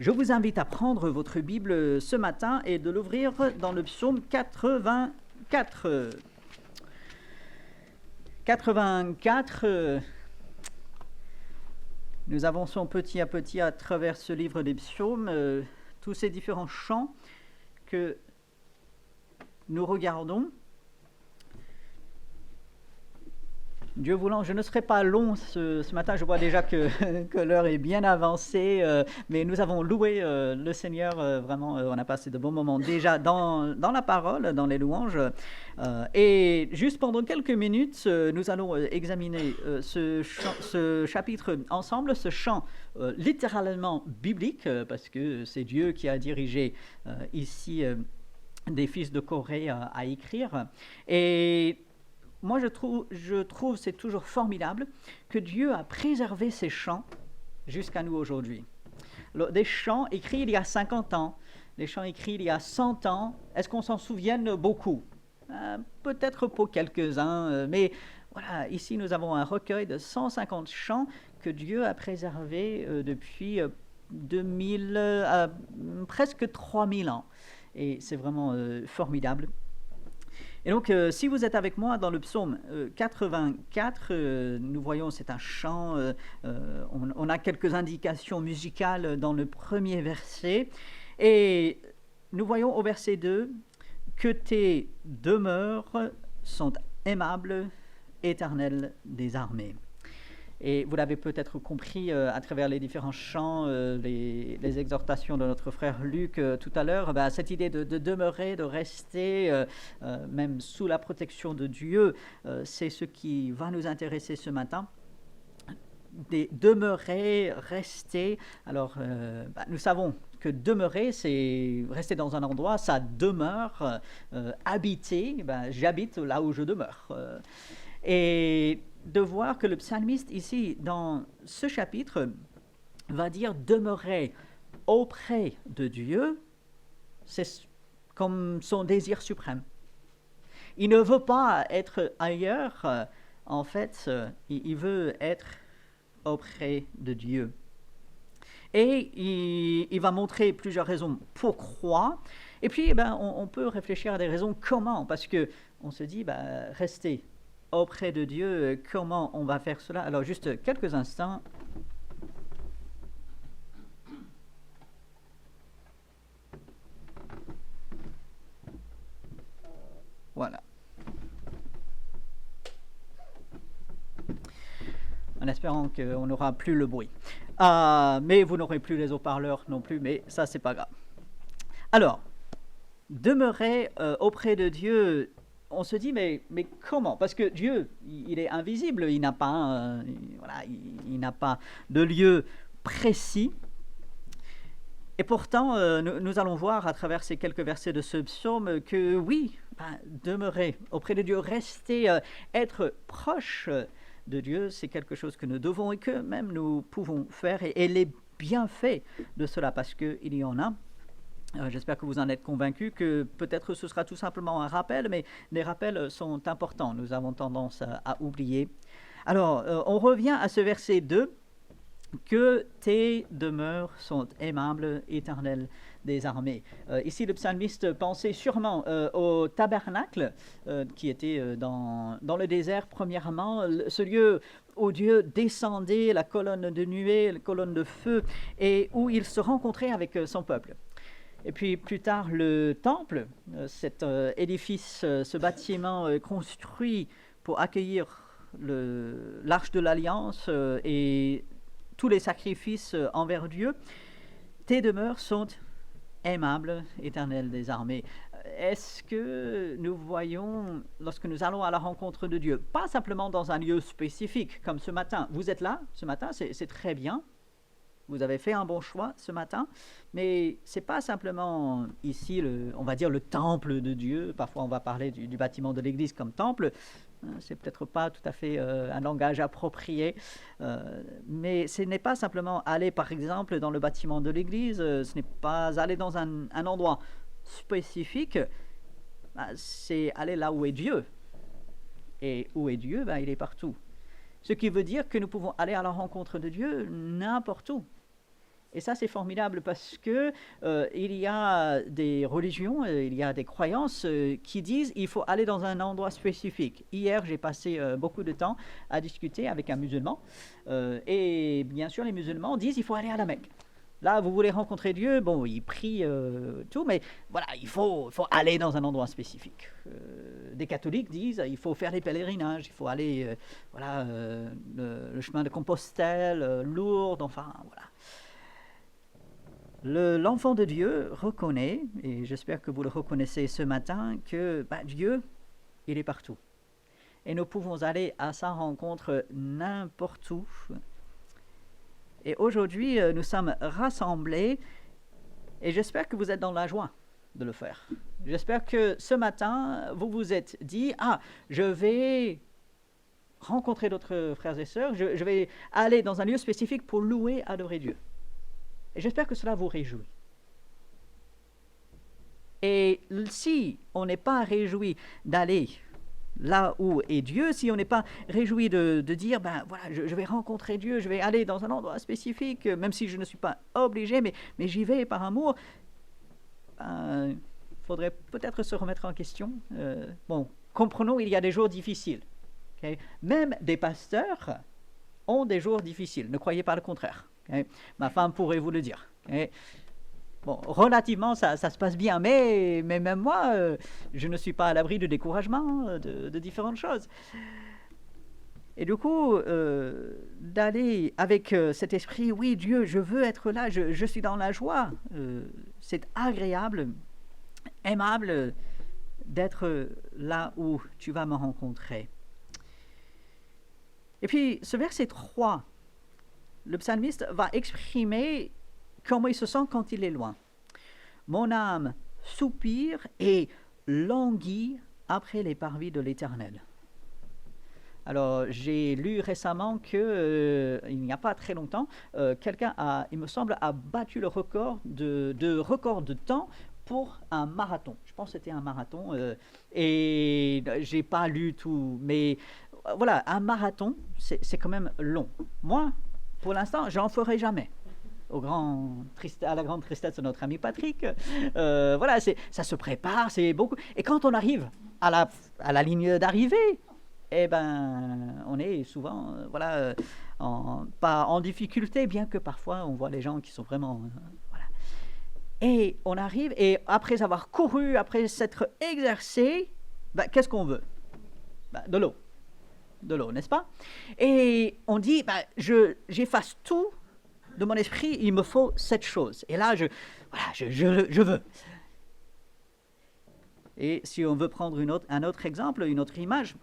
Je vous invite à prendre votre Bible ce matin et de l'ouvrir dans le psaume 84. 84, nous avançons petit à petit à travers ce livre des psaumes, tous ces différents chants que nous regardons. Dieu voulant, je ne serai pas long ce matin, je vois déjà que l'heure est bien avancée, mais nous avons loué le Seigneur, vraiment, on a passé de bons moments déjà dans la parole, dans les louanges, et juste pendant quelques minutes, nous allons examiner ce chapitre ensemble, ce chant littéralement biblique, parce que c'est Dieu qui a dirigé ici des fils de Corée à écrire, et moi, je trouve c'est toujours formidable que Dieu a préservé ces chants jusqu'à nous aujourd'hui. Des chants écrits il y a 50 ans, des chants écrits il y a 100 ans, est-ce qu'on s'en souvient beaucoup? Peut-être pour quelques-uns, mais voilà, ici nous avons un recueil de 150 chants que Dieu a préservés depuis 2000, presque 3000 ans. Et c'est vraiment formidable. Et donc, si vous êtes avec moi dans le psaume 84, nous voyons, c'est un chant, on a quelques indications musicales dans le premier verset, et nous voyons au verset 2 que tes demeures sont aimables, éternel des armées. Et vous l'avez peut-être compris à travers les différents chants, les exhortations de notre frère Luc tout à l'heure, cette idée de demeurer, de rester, même sous la protection de Dieu, c'est ce qui va nous intéresser ce matin. Demeurer, rester. Alors, nous savons que demeurer, c'est rester dans un endroit, ça demeure, habiter, j'habite là où je demeure. Et de voir que le psalmiste ici, dans ce chapitre, va dire demeurer auprès de Dieu, c'est comme son désir suprême. Il ne veut pas être ailleurs, en fait, il veut être auprès de Dieu. Et il va montrer plusieurs raisons pourquoi, et puis on peut réfléchir à des raisons comment, parce qu'on se dit, rester auprès de Dieu, comment on va faire cela? Alors, juste quelques instants. Voilà. En espérant qu'on n'aura plus le bruit. Mais vous n'aurez plus les haut-parleurs non plus, mais ça, c'est pas grave. Alors, demeurer auprès de Dieu, on se dit, mais comment? Parce que Dieu, il est invisible, il n'a pas, il n'a pas de lieu précis. Et pourtant, nous allons voir à travers ces quelques versets de ce psaume que oui, demeurer auprès de Dieu, rester, être proche de Dieu, c'est quelque chose que nous devons et que même nous pouvons faire, et les bienfaits de cela, parce qu'il y en a. J'espère que vous en êtes convaincus, que peut-être ce sera tout simplement un rappel, mais les rappels sont importants, nous avons tendance à oublier. Alors, on revient à ce verset 2, que tes demeures sont aimables, éternel des armées. Ici, le psalmiste pensait sûrement au tabernacle qui était dans le désert, premièrement, ce lieu où Dieu descendait, la colonne de nuée, la colonne de feu, et où il se rencontrait avec son peuple. Et puis plus tard, le temple, cet édifice, ce bâtiment construit pour accueillir l'arche de l'Alliance et tous les sacrifices envers Dieu, tes demeures sont aimables, éternel des armées. Est-ce que nous voyons, lorsque nous allons à la rencontre de Dieu, pas simplement dans un lieu spécifique, comme ce matin, vous êtes là ce matin, c'est très bien, vous avez fait un bon choix ce matin, mais ce n'est pas simplement ici, on va dire, le temple de Dieu. Parfois, on va parler du bâtiment de l'église comme temple. C'est peut-être pas tout à fait un langage approprié, mais ce n'est pas simplement aller, par exemple, dans le bâtiment de l'église, ce n'est pas aller dans un endroit spécifique, c'est aller là où est Dieu. Et où est Dieu? Il est partout. Ce qui veut dire que nous pouvons aller à la rencontre de Dieu n'importe où. Et ça, c'est formidable parce que il y a des religions, il y a des croyances qui disent il faut aller dans un endroit spécifique. Hier, j'ai passé beaucoup de temps à discuter avec un musulman. Et bien sûr, les musulmans disent il faut aller à la Mecque. Là, vous voulez rencontrer Dieu, bon, il prie tout, mais voilà, il faut aller dans un endroit spécifique. Des catholiques disent il faut faire des pèlerinages, il faut aller voilà, le chemin de Compostelle, Lourdes, enfin voilà. L'enfant de Dieu reconnaît, et j'espère que vous le reconnaissez ce matin, que Dieu, il est partout. Et nous pouvons aller à sa rencontre n'importe où. Et aujourd'hui, nous sommes rassemblés et j'espère que vous êtes dans la joie de le faire. J'espère que ce matin, vous vous êtes dit, je vais rencontrer d'autres frères et sœurs, je vais aller dans un lieu spécifique pour louer, adorer Dieu. Et j'espère que cela vous réjouit. Et si on n'est pas réjoui d'aller là où est Dieu, si on n'est pas réjoui de dire, voilà, je vais rencontrer Dieu, je vais aller dans un endroit spécifique, même si je ne suis pas obligé, mais j'y vais par amour, il faudrait peut-être se remettre en question. Comprenons, il y a des jours difficiles. Okay? Même des pasteurs ont des jours difficiles, ne croyez pas le contraire. Okay? Ma femme pourrait vous le dire. Okay? Bon, relativement, ça se passe bien, mais même moi, je ne suis pas à l'abri de découragement, de différentes choses. Et du coup, d'aller avec cet esprit, oui, Dieu, je veux être là, je suis dans la joie. C'est agréable, aimable d'être là où tu vas me rencontrer. Et puis, ce verset 3, le psalmiste va exprimer comment il se sent quand il est loin. Mon âme soupire et languit après les parvis de l'Éternel. Alors, j'ai lu récemment que, il n'y a pas très longtemps, quelqu'un il me semble, a battu le record de temps pour un marathon. Je pense que c'était un marathon, et j'ai pas lu tout, mais voilà, un marathon, c'est quand même long. Moi, pour l'instant, j'en ferai jamais. À la grande tristesse de notre ami Patrick. Voilà, ça se prépare, c'est beaucoup. Et quand on arrive à la ligne d'arrivée, on est souvent, pas en difficulté, bien que parfois on voit les gens qui sont vraiment, voilà. Et on arrive, et après avoir couru, après s'être exercé, qu'est-ce qu'on veut? De l'eau, n'est-ce pas? Et on dit, j'efface tout de mon esprit, il me faut cette chose. Et là, je veux. Et si on veut prendre un autre exemple, une autre image,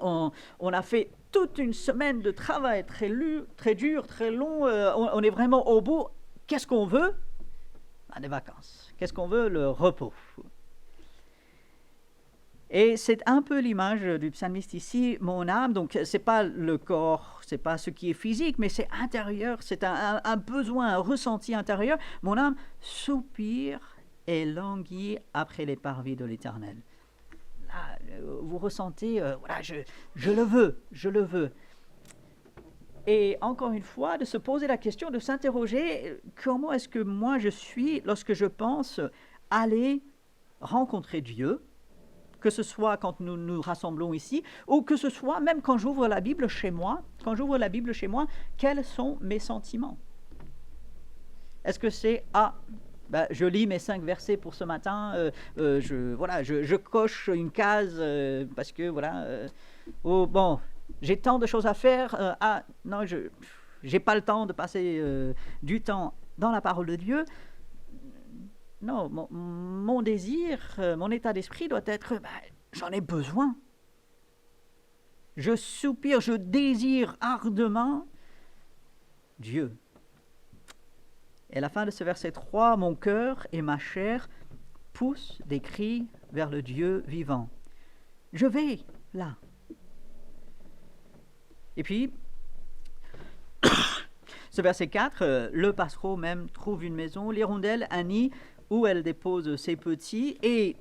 on a fait toute une semaine de travail très dur, très long, on est vraiment au bout. Qu'est-ce qu'on veut? Des vacances. Qu'est-ce qu'on veut? Le repos. Et c'est un peu l'image du psalmiste ici, mon âme, donc c'est pas le corps, c'est pas ce qui est physique, mais c'est intérieur, c'est un besoin, un ressenti intérieur. Mon âme soupire et languit après les parvis de l'Éternel. Là, vous ressentez, voilà, je le veux. Et encore une fois, de se poser la question, de s'interroger, comment est-ce que moi je suis lorsque je pense aller rencontrer Dieu, que ce soit quand nous nous rassemblons ici, ou que ce soit même quand j'ouvre la Bible chez moi. Quels sont mes sentiments? Est-ce que c'est je lis mes 5 versets pour ce matin, je coche une case parce que j'ai tant de choses à faire, non, j'ai pas le temps de passer du temps dans la parole de Dieu. Non, mon désir, mon état d'esprit doit être, j'en ai besoin. Je soupire, je désire ardemment Dieu. Et à la fin de ce verset 3, mon cœur et ma chair poussent des cris vers le Dieu vivant. Je vais là. Et puis, ce verset 4, le passereau même trouve une maison, l'hirondelle un nid où elle dépose ses petits, et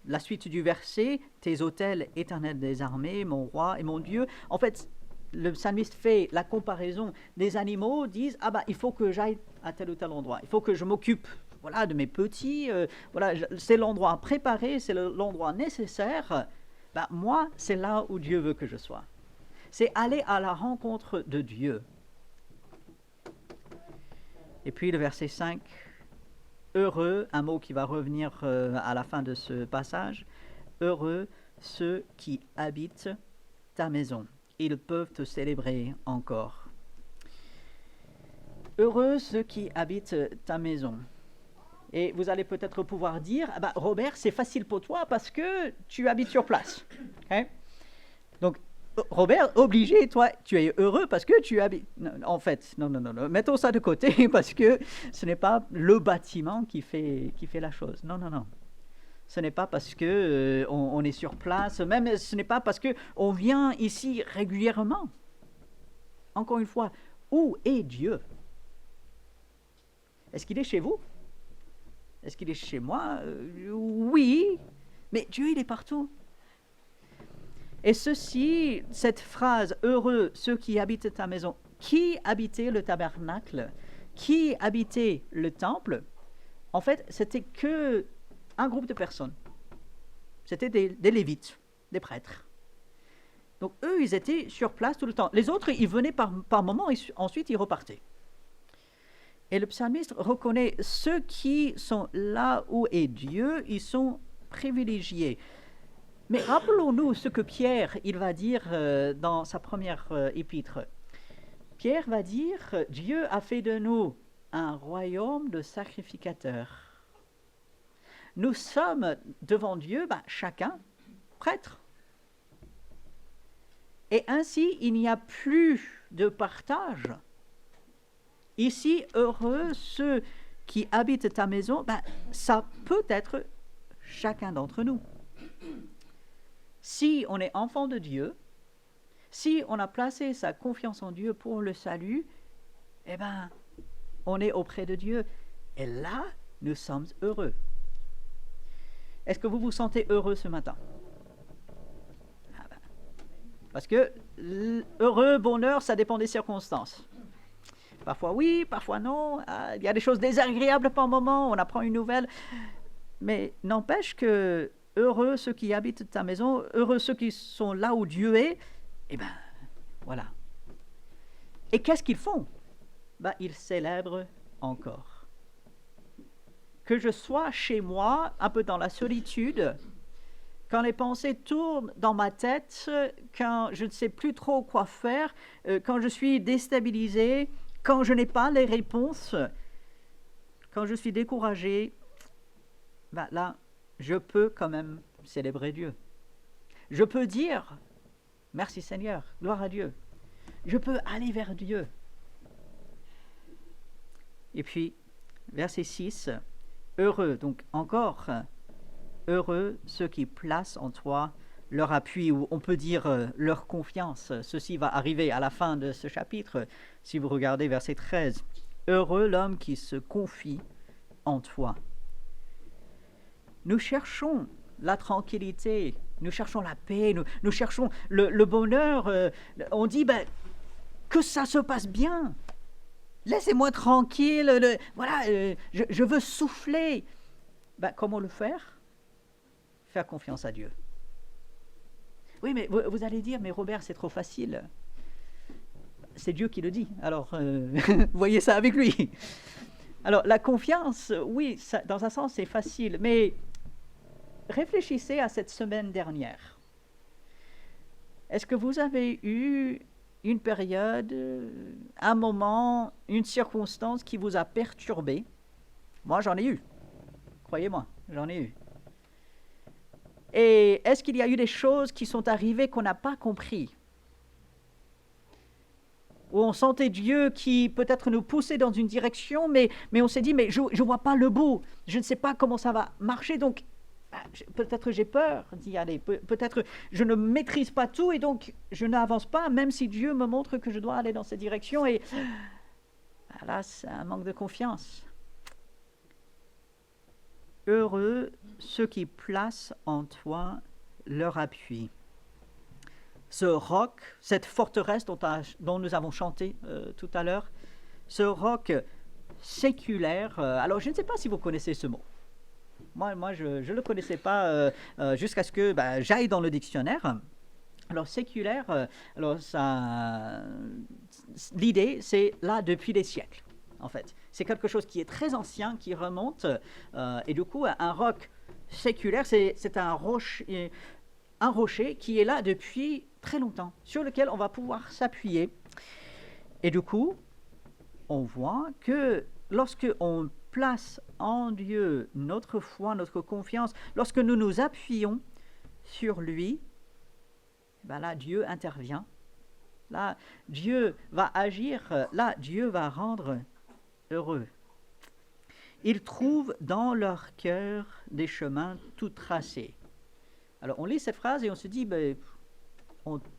la suite du verset, tes autels éternels des armées, mon roi et mon Dieu. En fait, le psalmiste fait la comparaison des animaux, disent ah bah il faut que j'aille à tel ou tel endroit, il faut que je m'occupe voilà de mes petits, voilà c'est l'endroit préparé, c'est l'endroit nécessaire. Bah moi c'est là où Dieu veut que je sois. C'est aller à la rencontre de Dieu. Et puis le verset 5, heureux, un mot qui va revenir à la fin de ce passage, heureux ceux qui habitent ta maison, ils peuvent te célébrer encore. Heureux ceux qui habitent ta maison. Et vous allez peut-être pouvoir dire, ah bah, Robert, c'est facile pour toi parce que tu habites sur place. Hein? Donc, Robert, obligé, toi, tu es heureux parce que tu habites. En fait, non, mettons ça de côté parce que ce n'est pas le bâtiment qui fait la chose. Non. Ce n'est pas parce que on est sur place, même ce n'est pas parce que on vient ici régulièrement. Encore une fois, où est Dieu? Est-ce qu'il est chez vous? Est-ce qu'il est chez moi? Oui, mais Dieu, il est partout. Et ceci, cette phrase, heureux ceux qui habitent ta maison, qui habitait le tabernacle, qui habitait le temple, en fait, c'était que un groupe de personnes. C'était des Lévites, des prêtres. Donc eux, ils étaient sur place tout le temps. Les autres, ils venaient par moments et ensuite ils repartaient. Et le psalmiste reconnaît ceux qui sont là où est Dieu, ils sont privilégiés. Mais rappelons-nous ce que Pierre, il va dire dans sa première épître. Pierre va dire, Dieu a fait de nous un royaume de sacrificateurs. Nous sommes devant Dieu, chacun prêtre. Et ainsi, il n'y a plus de partage. Ici, heureux ceux qui habitent ta maison, ça peut être chacun d'entre nous. Si on est enfant de Dieu, si on a placé sa confiance en Dieu pour le salut, on est auprès de Dieu. Et là, nous sommes heureux. Est-ce que vous vous sentez heureux ce matin? Parce que heureux, bonheur, ça dépend des circonstances. Parfois oui, parfois non. Il y a des choses désagréables par moment, on apprend une nouvelle. Mais n'empêche que heureux ceux qui habitent ta maison, heureux ceux qui sont là où Dieu est, voilà. Et qu'est-ce qu'ils font? Ils célèbrent encore. Que je sois chez moi, un peu dans la solitude, quand les pensées tournent dans ma tête, quand je ne sais plus trop quoi faire, quand je suis déstabilisé, quand je n'ai pas les réponses, quand je suis découragé, là, je peux quand même célébrer Dieu. Je peux dire, merci Seigneur, gloire à Dieu. Je peux aller vers Dieu. Et puis, verset 6, heureux, donc encore, heureux ceux qui placent en toi leur appui, ou on peut dire leur confiance. Ceci va arriver à la fin de ce chapitre, si vous regardez verset 13. Heureux l'homme qui se confie en toi. Nous cherchons la tranquillité, nous cherchons la paix, nous cherchons le bonheur. On dit que ça se passe bien. Laissez-moi tranquille, je veux souffler. Comment le faire? Faire confiance à Dieu. Oui, mais vous allez dire, mais Robert, c'est trop facile. C'est Dieu qui le dit, alors voyez ça avec lui. Alors la confiance, oui, ça, dans un sens c'est facile, mais réfléchissez à cette semaine dernière. Est-ce que vous avez eu une période, un moment, une circonstance qui vous a perturbé? Moi, j'en ai eu. Croyez-moi, j'en ai eu. Et est-ce qu'il y a eu des choses qui sont arrivées qu'on n'a pas compris? Où on sentait Dieu qui peut-être nous poussait dans une direction, mais on s'est dit, mais je ne vois pas le bout, je ne sais pas comment ça va marcher, donc peut-être j'ai peur d'y aller, peut-être je ne maîtrise pas tout et donc je n'avance pas, même si Dieu me montre que je dois aller dans cette direction, et là c'est un manque de confiance. Heureux ceux qui placent en toi leur appui. ce roc, cette forteresse dont nous avons chanté tout à l'heure, ce roc séculaire. Alors, je ne sais pas si vous connaissez ce mot. Moi je ne le connaissais pas jusqu'à ce que j'aille dans le dictionnaire. Alors, séculaire, l'idée, c'est là depuis des siècles, en fait. C'est quelque chose qui est très ancien, qui remonte, et du coup, un roc séculaire, c'est un rocher qui est là depuis très longtemps, sur lequel on va pouvoir s'appuyer. Et du coup, on voit que lorsque on place en Dieu notre foi, notre confiance, lorsque nous nous appuyons sur lui, là, Dieu intervient. Là, Dieu va agir. Là, Dieu va rendre heureux. Ils trouvent dans leur cœur des chemins tout tracés. Alors, on lit cette phrase et on se dit,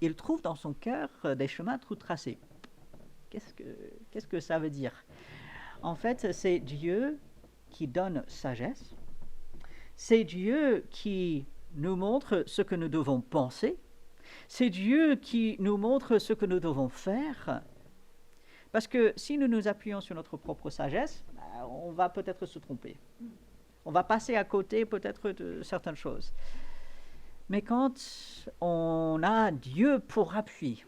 il trouve dans son cœur des chemins tout tracés. Qu'est-ce que ça veut dire? En fait, c'est Dieu qui donne sagesse. C'est Dieu qui nous montre ce que nous devons penser. C'est Dieu qui nous montre ce que nous devons faire. Parce que si nous nous appuyons sur notre propre sagesse, on va peut-être se tromper. On va passer à côté peut-être de certaines choses. Mais quand on a Dieu pour appui,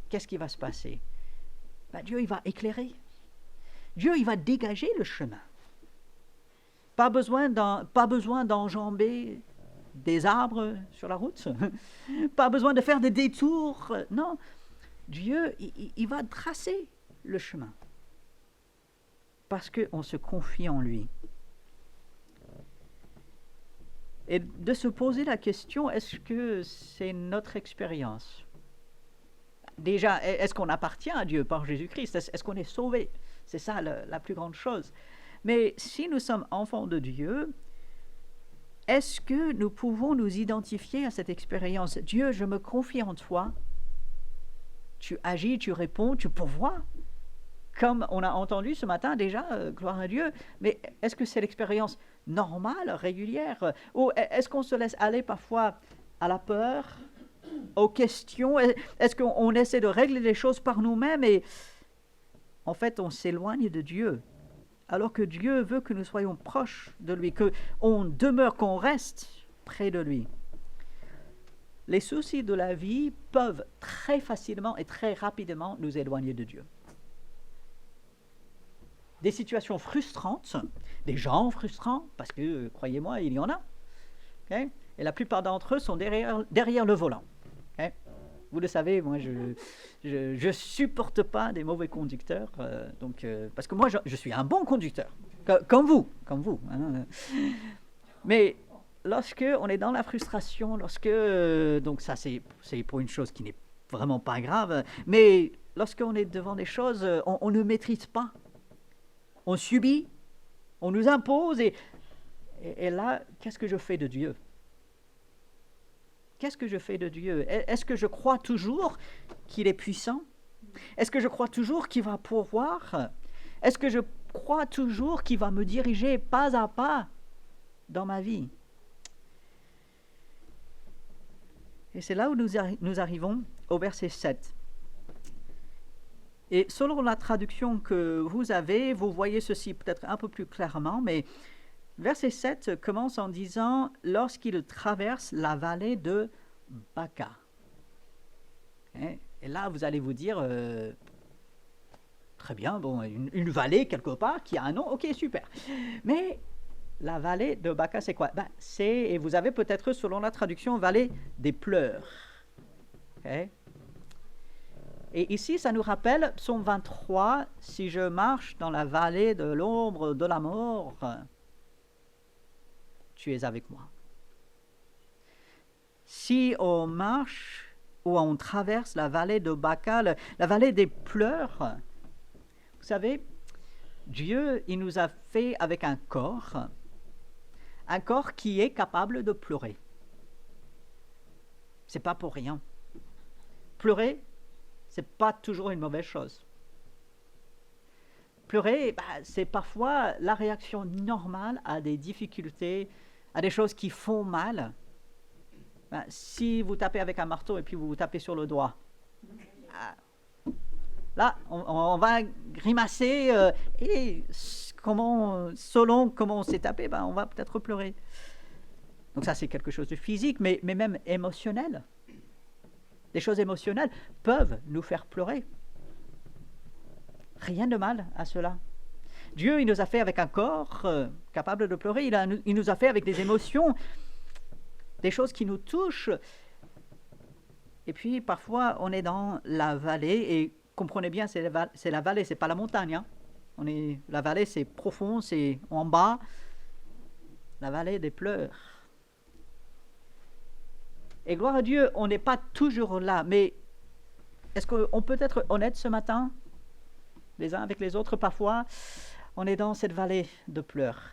qu'est-ce qui va se passer? Dieu, il va éclairer. Dieu, il va dégager le chemin. Pas besoin d'enjamber des arbres sur la route. Pas besoin de faire des détours. Non, Dieu, il va tracer le chemin. Parce qu'on se confie en lui. Et de se poser la question, est-ce que c'est notre expérience? Déjà, est-ce qu'on appartient à Dieu par Jésus-Christ? Est-ce qu'on est sauvé? C'est ça la plus grande chose. Mais si nous sommes enfants de Dieu, est-ce que nous pouvons nous identifier à cette expérience? Dieu, je me confie en toi. Tu agis, tu réponds, tu pourvois. Comme on a entendu ce matin déjà, gloire à Dieu. Mais est-ce que c'est l'expérience normale, régulière? Ou est-ce qu'on se laisse aller parfois à la peur, aux questions? Est-ce qu'on essaie de régler les choses par nous-mêmes et en fait on s'éloigne de Dieu? Alors que Dieu veut que nous soyons proches de lui, qu'on demeure, qu'on reste près de lui. Les soucis de la vie peuvent très facilement et très rapidement nous éloigner de Dieu. Des situations frustrantes, des gens frustrants, parce que, croyez-moi, il y en a. Okay? Et la plupart d'entre eux sont derrière le volant. Okay? Vous le savez, moi, je supporte pas des mauvais conducteurs, parce que moi, je suis un bon conducteur, comme vous. Hein. Mais lorsque on est dans la frustration, donc ça, c'est pour une chose qui n'est vraiment pas grave, mais lorsqu'on est devant des choses, on ne maîtrise pas. On subit, on nous impose, et là, qu'est-ce que je fais de Dieu? Qu'est-ce que je fais de Dieu? Est-ce que je crois toujours qu'il est puissant? Est-ce que je crois toujours qu'il va pourvoir? Est-ce que je crois toujours qu'il va me diriger pas à pas dans ma vie? Et c'est là où nous arrivons au verset 7. Et selon la traduction que vous avez, vous voyez ceci peut-être un peu plus clairement, mais verset 7 commence en disant « Lorsqu'il traverse la vallée de Baca ». Et là, vous allez vous dire très bien, bon, une vallée quelque part qui a un nom, ok, super. Mais la vallée de Baca, c'est quoi? Et vous avez peut-être, selon la traduction, vallée des pleurs. Okay? Et ici, ça nous rappelle Psaume 23, « Si je marche dans la vallée de l'ombre de la mort, tu es avec moi. » Si on marche ou on traverse la vallée de Baca, la vallée des pleurs, vous savez, Dieu, il nous a fait avec un corps qui est capable de pleurer. C'est pas pour rien. Pleurer, c'est pas toujours une mauvaise chose. Pleurer, c'est parfois la réaction normale à des difficultés, à des choses qui font mal. Ben, si vous tapez avec un marteau et puis vous vous tapez sur le doigt, là, on va grimacer et selon comment on s'est tapé, ben, on va peut-être pleurer. Donc ça, c'est quelque chose de physique, mais même émotionnel. Des choses émotionnelles peuvent nous faire pleurer. Rien de mal à cela. Dieu, il nous a fait avec un corps capable de pleurer. Il nous a fait avec des émotions, des choses qui nous touchent. Et puis, parfois, on est dans la vallée, et comprenez bien, c'est la vallée, c'est pas la montagne. Hein. La vallée, c'est profond, c'est en bas. La vallée des pleurs. Et gloire à Dieu, on n'est pas toujours là, mais est-ce qu'on peut être honnête ce matin, les uns avec les autres? Parfois, on est dans cette vallée de pleurs.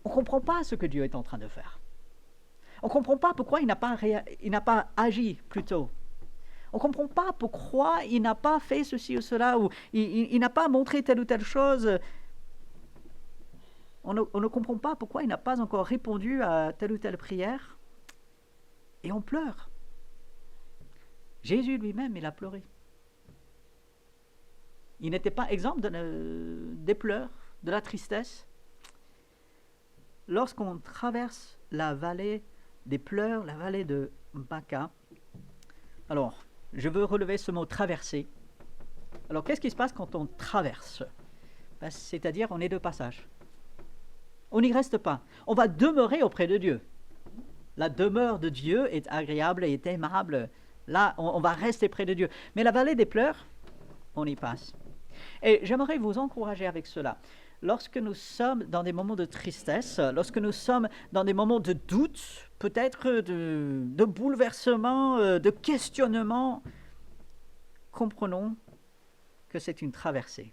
On ne comprend pas ce que Dieu est en train de faire. On ne comprend pas pourquoi il n'a pas agi plus tôt. On ne comprend pas pourquoi il n'a pas fait ceci ou cela, ou il n'a pas montré telle ou telle chose. On ne comprend pas pourquoi il n'a pas encore répondu à telle ou telle prière. Et on pleure. Jésus lui-même, il a pleuré. Il n'était pas exempt des pleurs, de la tristesse. Lorsqu'on traverse la vallée des pleurs, la vallée de Baca, alors, je veux relever ce mot traverser. Alors, qu'est-ce qui se passe quand on traverse? Ben, c'est-à-dire, on est de passage. On n'y reste pas. On va demeurer auprès de Dieu. La demeure de Dieu est agréable et est aimable. Là, on va rester près de Dieu. Mais la vallée des pleurs, on y passe. Et j'aimerais vous encourager avec cela. Lorsque nous sommes dans des moments de tristesse, lorsque nous sommes dans des moments de doute, peut-être de bouleversement, de questionnement, comprenons que c'est une traversée.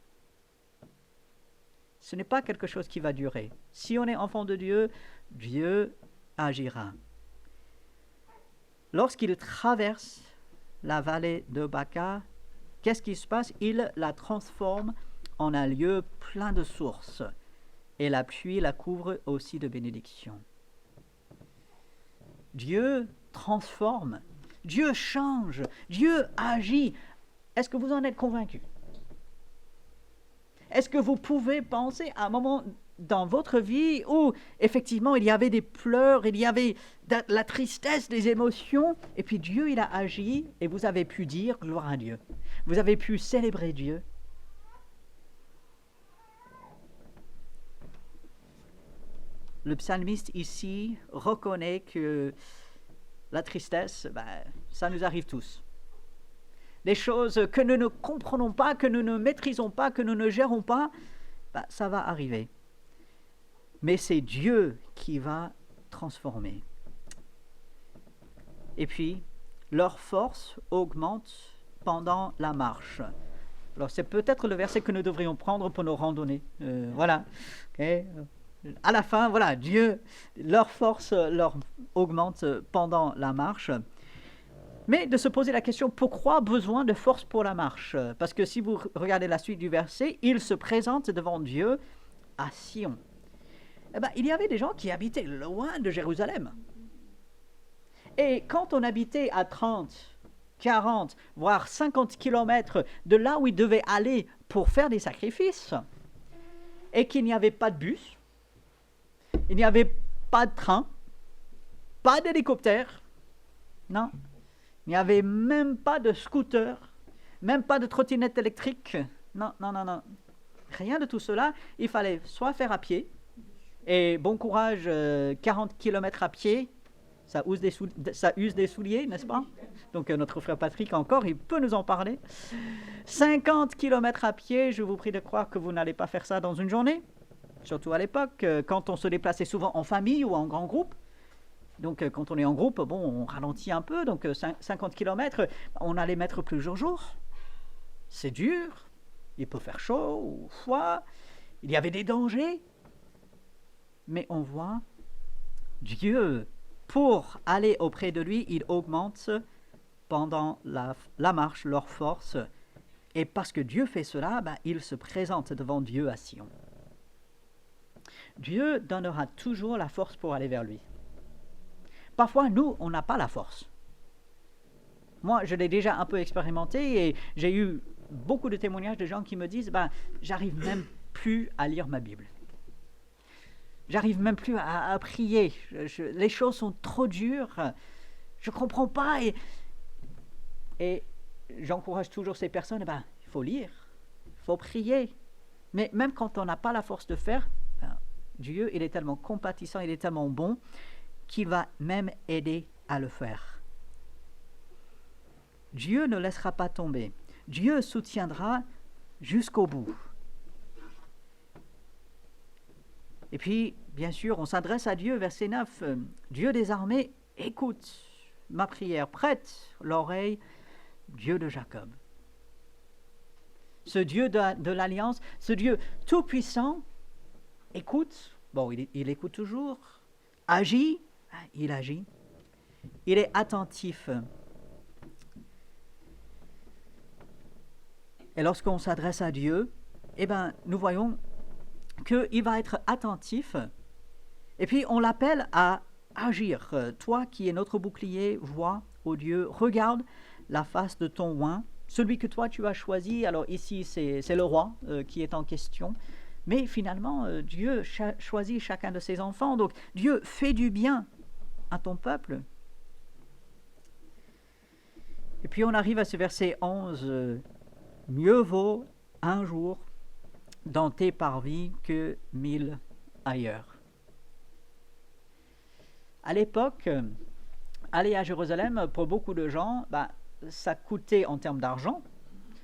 Ce n'est pas quelque chose qui va durer. Si on est enfant de Dieu, Dieu agira. Lorsqu'il traverse la vallée de Baca, qu'est-ce qui se passe? Il la transforme en un lieu plein de sources, et la pluie la couvre aussi de bénédictions. Dieu transforme, Dieu change, Dieu agit. Est-ce que vous en êtes convaincus? Est-ce que vous pouvez penser à un moment dans votre vie où effectivement il y avait des pleurs, il y avait de la tristesse, des émotions, et puis Dieu il a agi et vous avez pu dire gloire à Dieu. Vous avez pu célébrer Dieu. Le psalmiste ici reconnaît que la tristesse, ça nous arrive tous. Les choses que nous ne comprenons pas, que nous ne maîtrisons pas, que nous ne gérons pas, ça va arriver. Mais c'est Dieu qui va transformer. Et puis, leur force augmente pendant la marche. Alors, c'est peut-être le verset que nous devrions prendre pour nos randonnées. Voilà. Okay. À la fin, voilà, Dieu, leur force leur augmente pendant la marche. Mais de se poser la question, pourquoi besoin de force pour la marche? Parce que si vous regardez la suite du verset, il se présente devant Dieu à Sion. Il y avait des gens qui habitaient loin de Jérusalem. Et quand on habitait à 30, 40, voire 50 kilomètres de là où ils devaient aller pour faire des sacrifices, et qu'il n'y avait pas de bus, il n'y avait pas de train, pas d'hélicoptère, non, il n'y avait même pas de scooter, même pas de trottinette électrique, non, rien de tout cela. Il fallait soit faire à pied, et bon courage, 40 km à pied, ça use des souliers, n'est-ce pas? Donc notre frère Patrick encore, il peut nous en parler. 50 km à pied, je vous prie de croire que vous n'allez pas faire ça dans une journée. Surtout à l'époque, quand on se déplaçait souvent en famille ou en grand groupe. Donc quand on est en groupe, on ralentit un peu, donc 50 km, on allait mettre plusieurs jours. C'est dur, il peut faire chaud ou froid, il y avait des dangers. Mais on voit Dieu, pour aller auprès de lui, il augmente pendant la marche leur force. Et parce que Dieu fait cela, il se présente devant Dieu à Sion. Dieu donnera toujours la force pour aller vers lui. Parfois, nous, on n'a pas la force. Moi, je l'ai déjà un peu expérimenté et j'ai eu beaucoup de témoignages de gens qui me disent j'arrive même plus à lire ma Bible. J'arrive même plus à prier. Les choses sont trop dures. Je ne comprends pas. Et j'encourage toujours ces personnes, il faut lire, il faut prier. Mais même quand on n'a pas la force de faire, Dieu, il est tellement compatissant, il est tellement bon, qu'il va même aider à le faire. Dieu ne laissera pas tomber. Dieu soutiendra jusqu'au bout. Et puis, bien sûr, on s'adresse à Dieu, verset 9. Dieu des armées, écoute ma prière, prête l'oreille, Dieu de Jacob. Ce Dieu de l'Alliance, ce Dieu tout-puissant, écoute, il écoute toujours, agit, il agit, il est attentif. Et lorsqu'on s'adresse à Dieu, nous voyons qu'il va être attentif, et puis on l'appelle à agir. Toi qui es notre bouclier, vois, ô Dieu, regarde la face de ton oint, celui que toi tu as choisi. Alors ici c'est le roi qui est en question, mais finalement Dieu choisit chacun de ses enfants, donc Dieu fait du bien à ton peuple. Et puis on arrive à ce verset 11, mieux vaut un jour dans tes parvis que 1000 ailleurs. À l'époque, aller à Jérusalem, pour beaucoup de gens, ça coûtait en termes d'argent,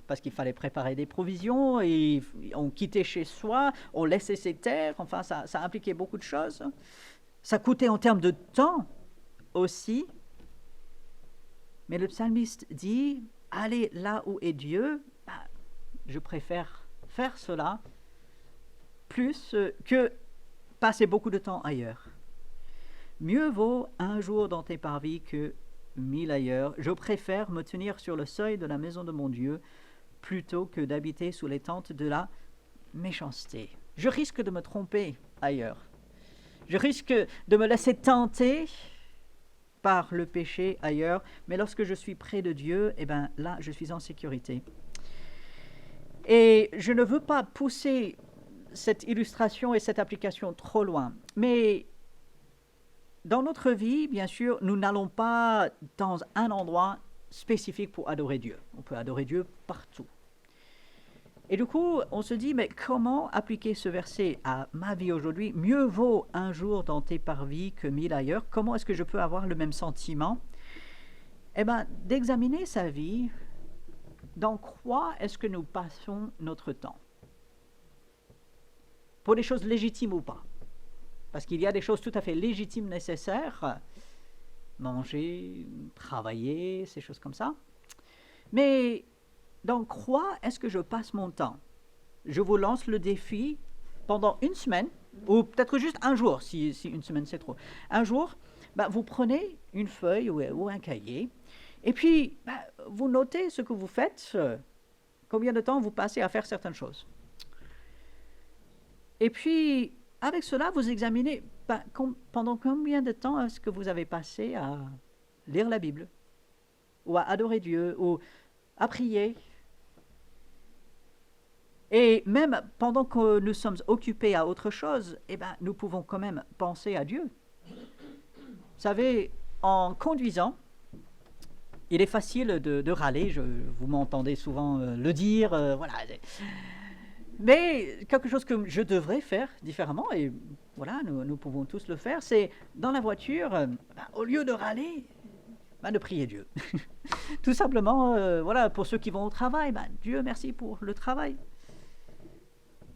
parce qu'il fallait préparer des provisions, et on quittait chez soi, on laissait ses terres, enfin ça impliquait beaucoup de choses. Ça coûtait en termes de temps aussi. Mais le psalmiste dit, aller là où est Dieu, je préfère faire cela plus que passer beaucoup de temps ailleurs. Mieux vaut un jour dans tes parvis que 1000 ailleurs. Je préfère me tenir sur le seuil de la maison de mon Dieu plutôt que d'habiter sous les tentes de la méchanceté. Je risque de me tromper ailleurs. Je risque de me laisser tenter par le péché ailleurs, mais lorsque je suis près de Dieu, là, je suis en sécurité. Et je ne veux pas pousser cette illustration et cette application trop loin, mais dans notre vie, bien sûr, nous n'allons pas dans un endroit spécifique pour adorer Dieu. On peut adorer Dieu partout. Et du coup, on se dit, mais comment appliquer ce verset à ma vie aujourd'hui? Mieux vaut un jour dans tes parvis que 1000 ailleurs. Comment est-ce que je peux avoir le même sentiment? D'examiner sa vie, dans quoi est-ce que nous passons notre temps? Pour des choses légitimes ou pas? Parce qu'il y a des choses tout à fait légitimes nécessaires, manger, travailler, ces choses comme ça. Mais dans quoi est-ce que je passe mon temps? Je vous lance le défi pendant une semaine, ou peut-être juste un jour, si une semaine c'est trop. Un jour, vous prenez une feuille ou un cahier, et puis vous notez ce que vous faites, combien de temps vous passez à faire certaines choses. Et puis, avec cela, vous examinez pendant combien de temps est-ce que vous avez passé à lire la Bible, ou à adorer Dieu, ou à prier. Et même pendant que nous sommes occupés à autre chose, nous pouvons quand même penser à Dieu. Vous savez, en conduisant, il est facile de râler, vous m'entendez souvent le dire, voilà. Mais quelque chose que je devrais faire différemment, et voilà, nous pouvons tous le faire, c'est dans la voiture, au lieu de râler, de prier Dieu. Tout simplement, voilà, pour ceux qui vont au travail, Dieu merci pour le travail.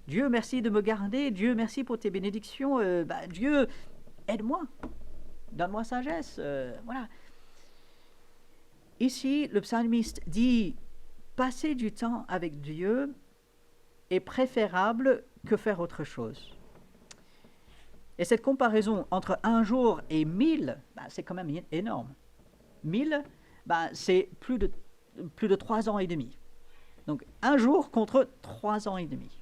Dieu merci de me garder, Dieu merci pour tes bénédictions, Dieu aide-moi, donne-moi sagesse, voilà. Ici, le psalmiste dit, passer du temps avec Dieu est préférable que faire autre chose. Et cette comparaison entre un jour et 1000, c'est quand même énorme. 1000, c'est plus de 3 ans et demi. Donc un jour contre 3 ans et demi.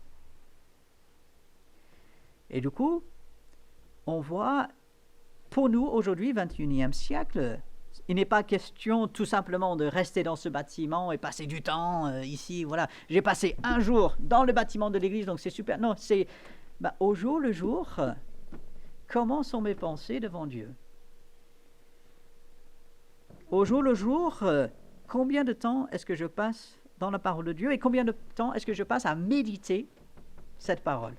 Et du coup, on voit pour nous, aujourd'hui, 21e siècle, il n'est pas question tout simplement de rester dans ce bâtiment et passer du temps ici, voilà. J'ai passé un jour dans le bâtiment de l'église, donc c'est super. Non, c'est au jour le jour, comment sont mes pensées devant Dieu? Au jour le jour, combien de temps est-ce que je passe dans la parole de Dieu et combien de temps est-ce que je passe à méditer cette parole?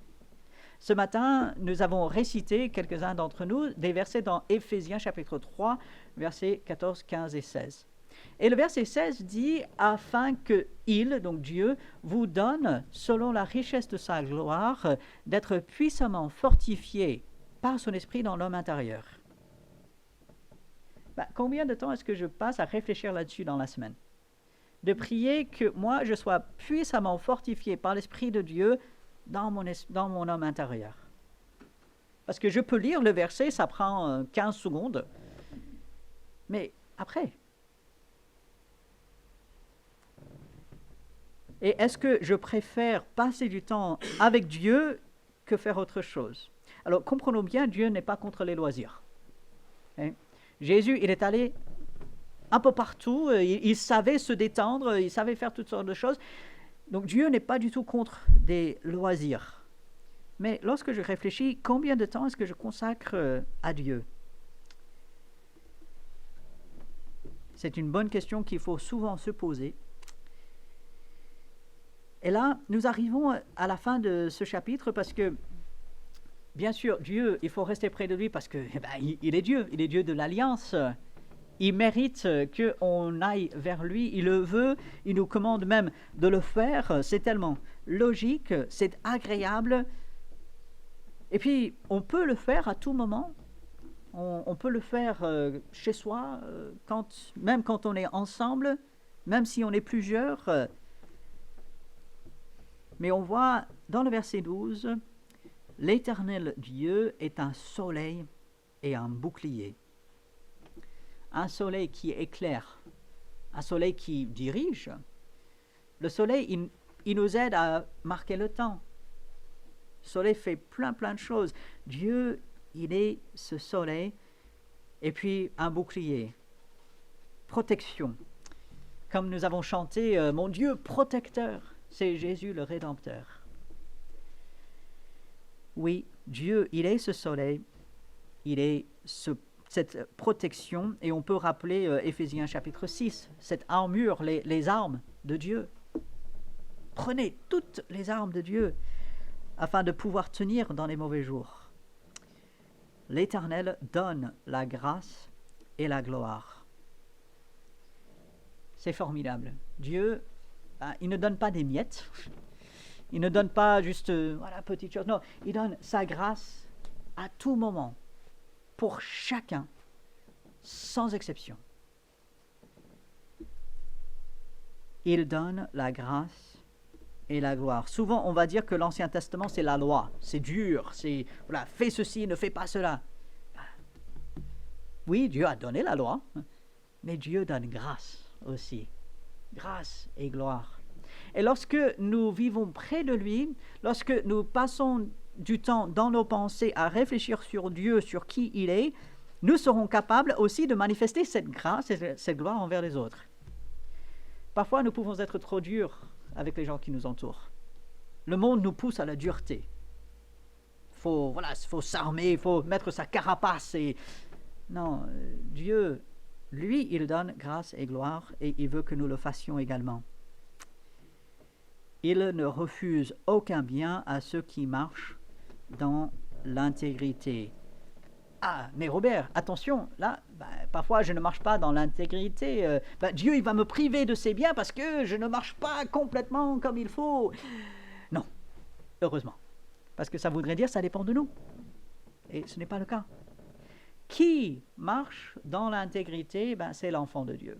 Ce matin, nous avons récité, quelques-uns d'entre nous, des versets dans Éphésiens chapitre 3, versets 14, 15 et 16. Et le verset 16 dit « Afin que il, donc Dieu, vous donne, selon la richesse de sa gloire, d'être puissamment fortifié par son esprit dans l'homme intérieur. » Combien de temps est-ce que je passe à réfléchir là-dessus dans la semaine? De prier que moi, je sois puissamment fortifié par l'Esprit de Dieu dans mon homme intérieur. Parce que je peux lire le verset, ça prend 15 secondes, mais après. Et est-ce que je préfère passer du temps avec Dieu que faire autre chose? Alors, comprenons bien, Dieu n'est pas contre les loisirs. Hein? Jésus, il est allé un peu partout, il savait se détendre, il savait faire toutes sortes de choses. Donc Dieu n'est pas du tout contre des loisirs. Mais lorsque je réfléchis, combien de temps est-ce que je consacre à Dieu? C'est une bonne question qu'il faut souvent se poser. Et là, nous arrivons à la fin de ce chapitre parce que, bien sûr, Dieu, il faut rester près de lui parce que il est Dieu de l'alliance. Il mérite qu'on aille vers lui, il le veut, il nous commande même de le faire. C'est tellement logique, c'est agréable. Et puis, on peut le faire à tout moment. On peut le faire chez soi, même quand on est ensemble, même si on est plusieurs. Mais on voit dans le verset 12, « L'Éternel Dieu est un soleil et un bouclier. » Un soleil qui éclaire, un soleil qui dirige. Le soleil, il nous aide à marquer le temps. Le soleil fait plein de choses. Dieu, il est ce soleil. Et puis un bouclier. Protection. Comme nous avons chanté, mon Dieu protecteur, c'est Jésus le Rédempteur. Oui, Dieu, il est ce soleil. Il est cette protection, et on peut rappeler Éphésiens chapitre 6, cette armure, les armes de Dieu. Prenez toutes les armes de Dieu afin de pouvoir tenir dans les mauvais jours. L'Éternel donne la grâce et la gloire. C'est formidable. Dieu, il ne donne pas des miettes, il ne donne pas juste, petite chose, non, il donne sa grâce à tout moment. Pour chacun, sans exception. Il donne la grâce et la gloire. Souvent, on va dire que l'Ancien Testament, c'est la loi. C'est dur, c'est, fais ceci, ne fais pas cela. Oui, Dieu a donné la loi, mais Dieu donne grâce aussi. Grâce et gloire. Et lorsque nous vivons près de lui, lorsque nous passons du temps dans nos pensées à réfléchir sur Dieu, sur qui il est, nous serons capables aussi de manifester cette grâce et cette gloire envers les autres. Parfois, nous pouvons être trop durs avec les gens qui nous entourent. Le monde nous pousse à la dureté. Faut s'armer, il faut mettre sa carapace. Non, Dieu, lui, il donne grâce et gloire et il veut que nous le fassions également. Il ne refuse aucun bien à ceux qui marchent dans l'intégrité. Ah, mais Robert, attention, là, parfois je ne marche pas dans l'intégrité. Dieu, il va me priver de ses biens parce que je ne marche pas complètement comme il faut. Non, heureusement. Parce que ça voudrait dire que ça dépend de nous. Et ce n'est pas le cas. Qui marche dans l'intégrité, c'est l'enfant de Dieu.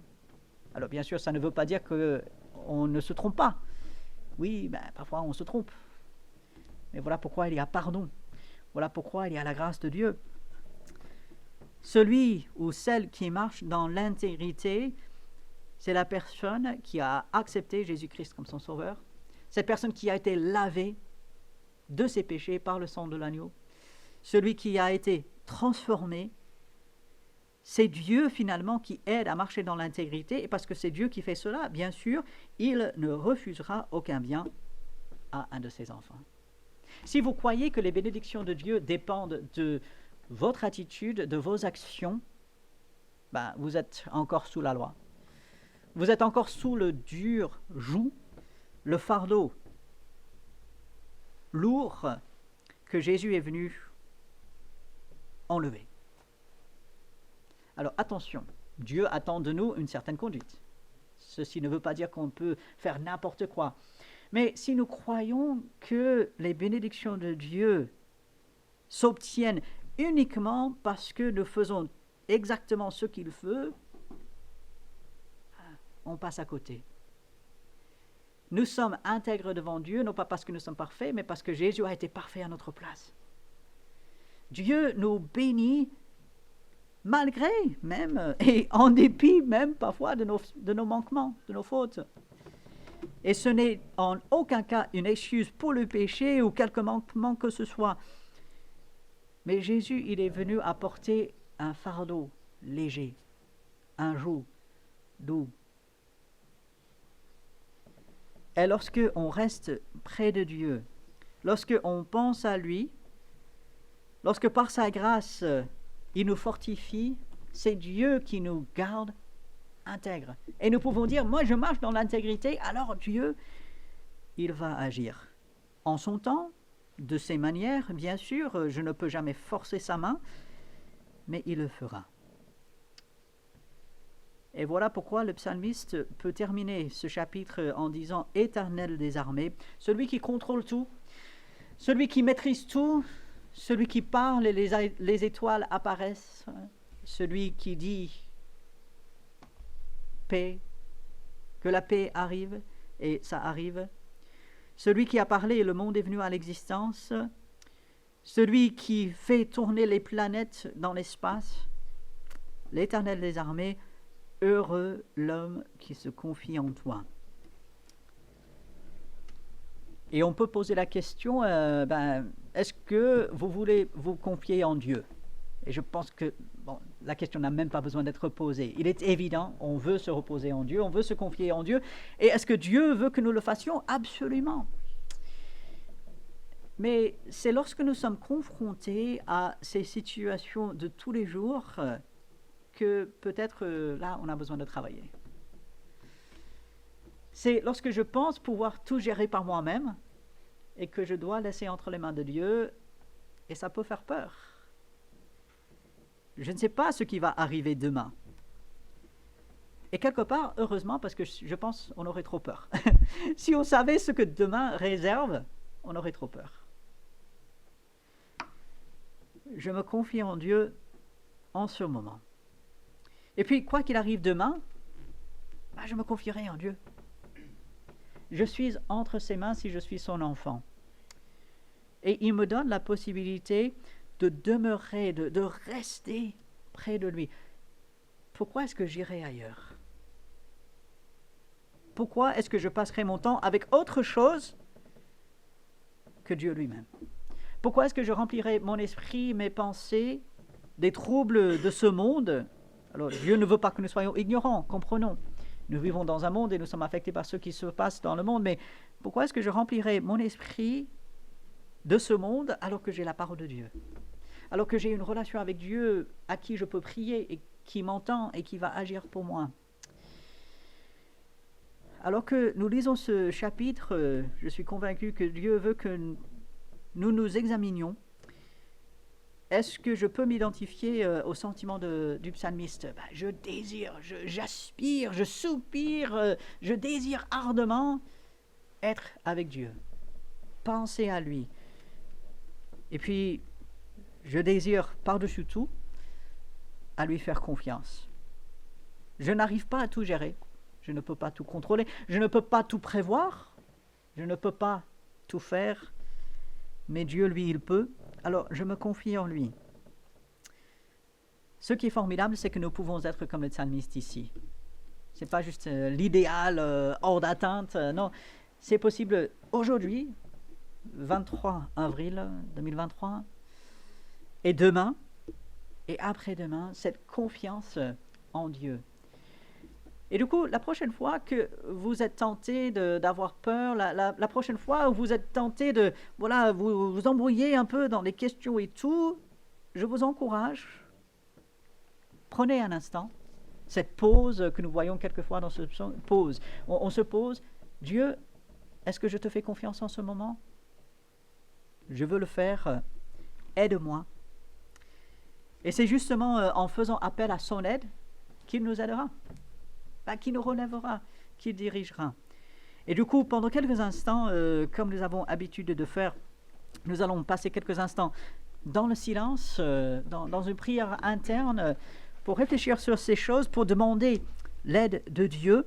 Alors bien sûr, ça ne veut pas dire qu'on ne se trompe pas. Oui, parfois on se trompe. Mais voilà pourquoi il y a pardon. Voilà pourquoi il y a la grâce de Dieu. Celui ou celle qui marche dans l'intégrité, c'est la personne qui a accepté Jésus-Christ comme son sauveur. Cette personne qui a été lavée de ses péchés par le sang de l'agneau. Celui qui a été transformé c'est Dieu finalement qui aide à marcher dans l'intégrité, et parce que c'est Dieu qui fait cela, bien sûr, il ne refusera aucun bien à un de ses enfants. Si vous croyez que les bénédictions de Dieu dépendent de votre attitude, de vos actions, ben, vous êtes encore sous la loi. Vous êtes encore sous le dur joug, le fardeau lourd que Jésus est venu enlever. Alors attention, Dieu attend de nous une certaine conduite. Ceci ne veut pas dire qu'on peut faire n'importe quoi. Mais si nous croyons que les bénédictions de Dieu s'obtiennent uniquement parce que nous faisons exactement ce qu'il veut, on passe à côté. Nous sommes intègres devant Dieu, non pas parce que nous sommes parfaits, mais parce que Jésus a été parfait à notre place. Dieu nous bénit malgré même, et en dépit même parfois de nos manquements, de nos fautes. Et ce n'est en aucun cas une excuse pour le péché ou quelque manquement que ce soit. Mais Jésus, il est venu apporter un fardeau léger, un joug doux. Et lorsque on reste près de Dieu, lorsque on pense à lui, lorsque par sa grâce, il nous fortifie, c'est Dieu qui nous garde intègres. Et nous pouvons dire, moi je marche dans l'intégrité, alors Dieu, il va agir. En son temps, de ses manières, bien sûr, je ne peux jamais forcer sa main, mais il le fera. Et voilà pourquoi le psalmiste peut terminer ce chapitre en disant « Éternel des armées », celui qui contrôle tout, celui qui maîtrise tout, celui qui parle et les étoiles apparaissent, celui qui dit paix, que la paix arrive, et ça arrive, celui qui a parlé et le monde est venu à l'existence, celui qui fait tourner les planètes dans l'espace, l'Éternel des armées, heureux l'homme qui se confie en toi. Et on peut poser la question, est-ce que vous voulez vous confier en Dieu? Et je pense que la question n'a même pas besoin d'être posée. Il est évident, on veut se reposer en Dieu, on veut se confier en Dieu. Et est-ce que Dieu veut que nous le fassions? Absolument. Mais c'est lorsque nous sommes confrontés à ces situations de tous les jours que peut-être là, on a besoin de travailler. C'est lorsque je pense pouvoir tout gérer par moi-même et que je dois laisser entre les mains de Dieu, et ça peut faire peur. Je ne sais pas ce qui va arriver demain. Et quelque part, heureusement, parce que je pense qu'on aurait trop peur. Si on savait ce que demain réserve, on aurait trop peur. Je me confie en Dieu en ce moment. Et puis, quoi qu'il arrive demain, je me confierai en Dieu. Je suis entre ses mains si je suis son enfant. Et il me donne la possibilité de demeurer, de rester près de lui. Pourquoi est-ce que j'irai ailleurs? Pourquoi est-ce que je passerai mon temps avec autre chose que Dieu lui-même? Pourquoi est-ce que je remplirai mon esprit, mes pensées, des troubles de ce monde? Alors, Dieu ne veut pas que nous soyons ignorants, comprenons. Nous vivons dans un monde et nous sommes affectés par ce qui se passe dans le monde, mais pourquoi est-ce que je remplirai mon esprit de ce monde alors que j'ai la parole de Dieu? Alors que j'ai une relation avec Dieu à qui je peux prier et qui m'entend et qui va agir pour moi. Alors que nous lisons ce chapitre, je suis convaincu que Dieu veut que nous nous examinions. Est-ce que je peux m'identifier au sentiment du psalmiste? Je désire, j'aspire, je soupire, je désire ardemment être avec Dieu, penser à lui. Et puis, je désire par-dessus tout à lui faire confiance. Je n'arrive pas à tout gérer, je ne peux pas tout contrôler, je ne peux pas tout prévoir, je ne peux pas tout faire, mais Dieu, lui, il peut. Alors, je me confie en lui. Ce qui est formidable, c'est que nous pouvons être comme le psalmiste ici. Ce n'est pas juste l'idéal hors d'atteinte, non. C'est possible aujourd'hui, 23 avril 2023, et demain, et après-demain, cette confiance en Dieu. Et du coup, la prochaine fois que vous êtes tenté d'avoir peur, la prochaine fois où vous êtes tenté de, voilà, vous embrouiller un peu dans les questions et tout, je vous encourage, prenez un instant, cette pause que nous voyons quelquefois dans ce pause. On se pose, Dieu, est-ce que je te fais confiance en ce moment? Je veux le faire, aide-moi. Et c'est justement en faisant appel à son aide qu'il nous aidera. Qui nous relèvera, qui dirigera. Et du coup, pendant quelques instants, comme nous avons l'habitude de faire, nous allons passer quelques instants dans le silence, dans une prière interne, pour réfléchir sur ces choses, pour demander l'aide de Dieu.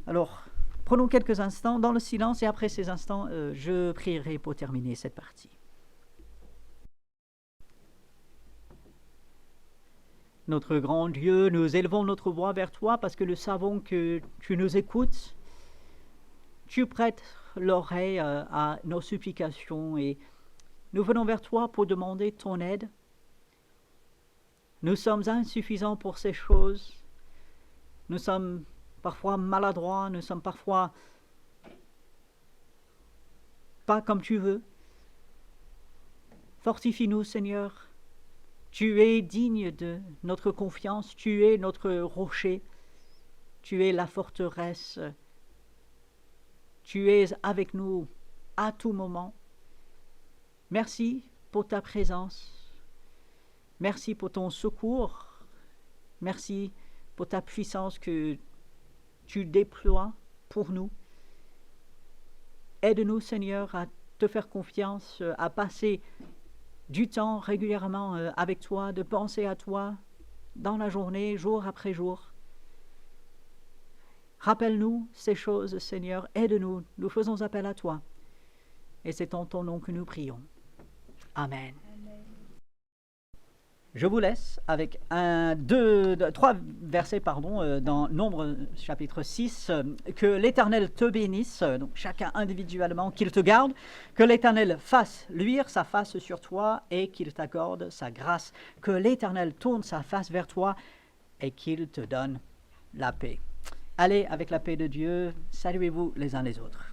Alors, prenons quelques instants dans le silence et après ces instants, je prierai pour terminer cette partie. Notre grand Dieu, nous élevons notre voix vers toi parce que nous savons que tu nous écoutes. Tu prêtes l'oreille à nos supplications et nous venons vers toi pour demander ton aide. Nous sommes insuffisants pour ces choses. Nous sommes parfois maladroits, nous sommes parfois pas comme tu veux. Fortifie-nous, Seigneur. Tu es digne de notre confiance, tu es notre rocher, tu es la forteresse, tu es avec nous à tout moment. Merci pour ta présence, merci pour ton secours, merci pour ta puissance que tu déploies pour nous. Aide-nous, Seigneur, à te faire confiance, à passer du temps régulièrement avec toi, de penser à toi dans la journée, jour après jour. Rappelle-nous ces choses, Seigneur, aide-nous, nous faisons appel à toi. Et c'est en ton nom que nous prions. Amen. Je vous laisse avec trois versets dans Nombre chapitre 6. Que l'Éternel te bénisse, donc chacun individuellement, qu'il te garde, que l'Éternel fasse luire sa face sur toi et qu'il t'accorde sa grâce, que l'Éternel tourne sa face vers toi et qu'il te donne la paix. Allez avec la paix de Dieu, saluez-vous les uns les autres.